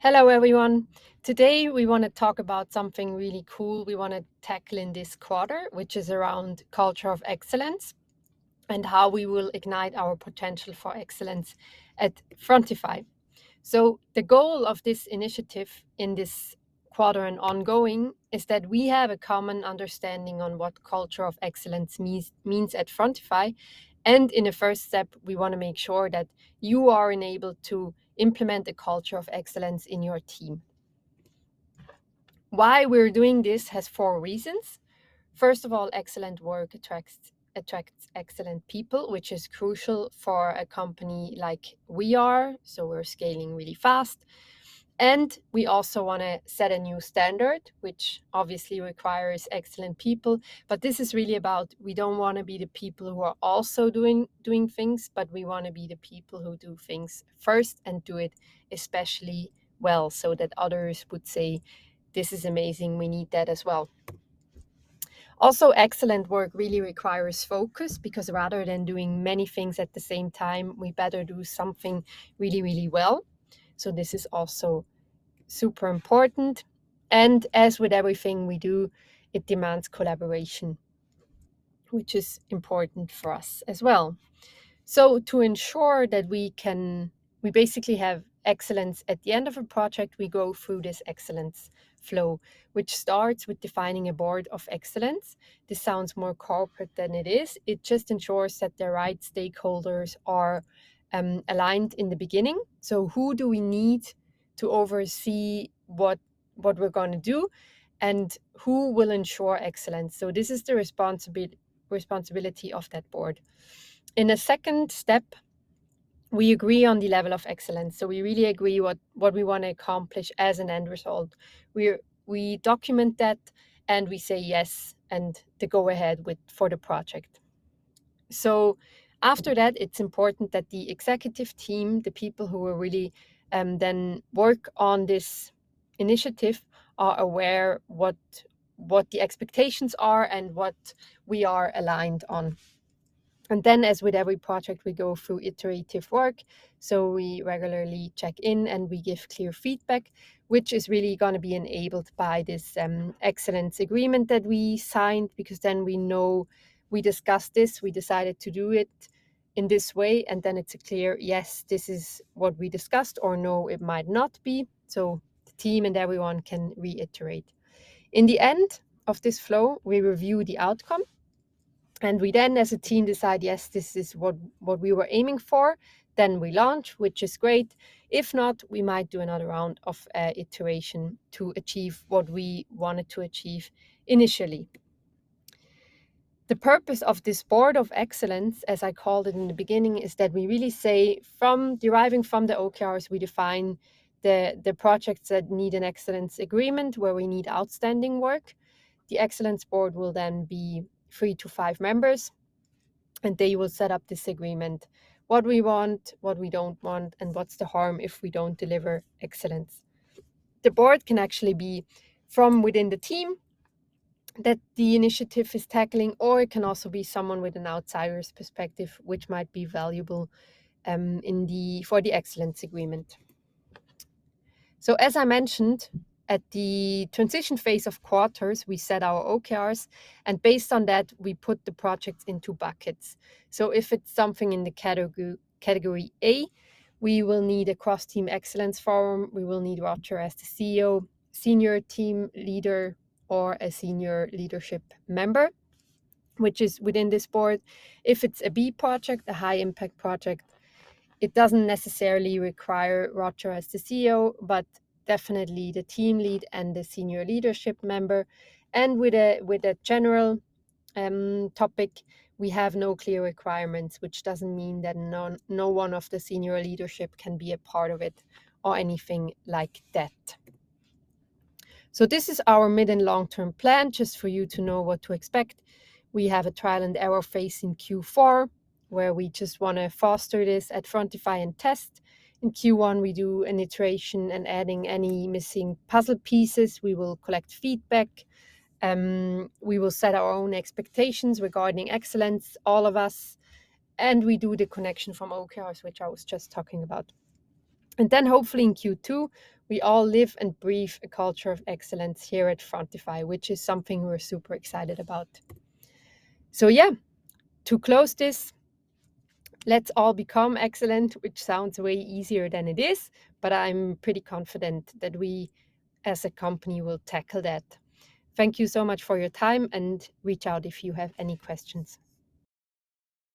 Hello, everyone. Today we want to talk about something really cool we want to tackle in this quarter, which is around culture of excellence and how we will ignite our potential for excellence at Frontify. So, the goal of this initiative in this quarter and ongoing is that we have a common understanding on what culture of excellence means at Frontify. And in the first step, we want to make sure that you are enabled to implement a culture of excellence in your team. Why we're doing this has four reasons. First of all, excellent work attracts excellent people, which is crucial for a company like we are. So we're scaling really fast. And we also want to set a new standard, which obviously requires excellent people. But this is really about we don't want to be the people who are also doing things, but we want to be the people who do things first and do it especially well, so that others would say, this is amazing, we need that as well. Also, excellent work really requires focus, because rather than doing many things at the same time, we better do something really, really well. So this is also super important. And as with everything we do, it demands collaboration, which is important for us as well. So to ensure that we basically have excellence at the end of a project, we go through this excellence flow, which starts with defining a board of excellence. This sounds more corporate than it is. It just ensures that the right stakeholders are aligned in the beginning. So who do we need to oversee what we're going to do, and who will ensure excellence? So this is the responsibility of that board. In a second step, we agree on the level of excellence. So we really agree what we want to accomplish as an end result. We document that and we say yes and the go ahead for the project. So after that, it's important that the executive team, the people who will really then work on this initiative, are aware what the expectations are and what we are aligned on. And then, as with every project, we go through iterative work. So we regularly check in and we give clear feedback, which is really going to be enabled by this excellence agreement that we signed, because then we know we discussed this, we decided to do it in this way, and then it's a clear yes, this is what we discussed, or no, it might not be. So the team and everyone can reiterate. In the end of this flow, we review the outcome. And we then, as a team, decide, yes, this is what we were aiming for. Then we launch, which is great. If not, we might do another round of iteration to achieve what we wanted to achieve initially. The purpose of this board of excellence, as I called it in the beginning, is that we really say, deriving from the OKRs, we define the projects that need an excellence agreement, where we need outstanding work. The excellence board will then be 3 to 5 members, and they will set up this agreement, what we want, what we don't want, and what's the harm if we don't deliver excellence. The board can actually be from within the team that the initiative is tackling, or it can also be someone with an outsider's perspective, which might be valuable for the excellence agreement. So as I mentioned, at the transition phase of quarters, we set our OKRs, and based on that, we put the projects into buckets. So if it's something in the category A, we will need a cross-team excellence forum. We will need Roger as the CEO, senior team leader, or a senior leadership member, which is within this board. If it's a B project, a high impact project, it doesn't necessarily require Roger as the CEO, but definitely the team lead and the senior leadership member. And with a general topic, we have no clear requirements, which doesn't mean that no one of the senior leadership can be a part of it or anything like that. So this is our mid and long-term plan, just for you to know what to expect. We have a trial and error phase in Q4, where we just want to foster this at Frontify and test. In Q1, we do an iteration and adding any missing puzzle pieces. We will collect feedback. We will set our own expectations regarding excellence, all of us. And we do the connection from OKRs, which I was just talking about. And then hopefully in Q2, we all live and breathe a culture of excellence here at Frontify, which is something we're super excited about. So yeah, to close this, let's all become excellent, which sounds way easier than it is, but I'm pretty confident that we as a company will tackle that. Thank you so much for your time, and reach out if you have any questions.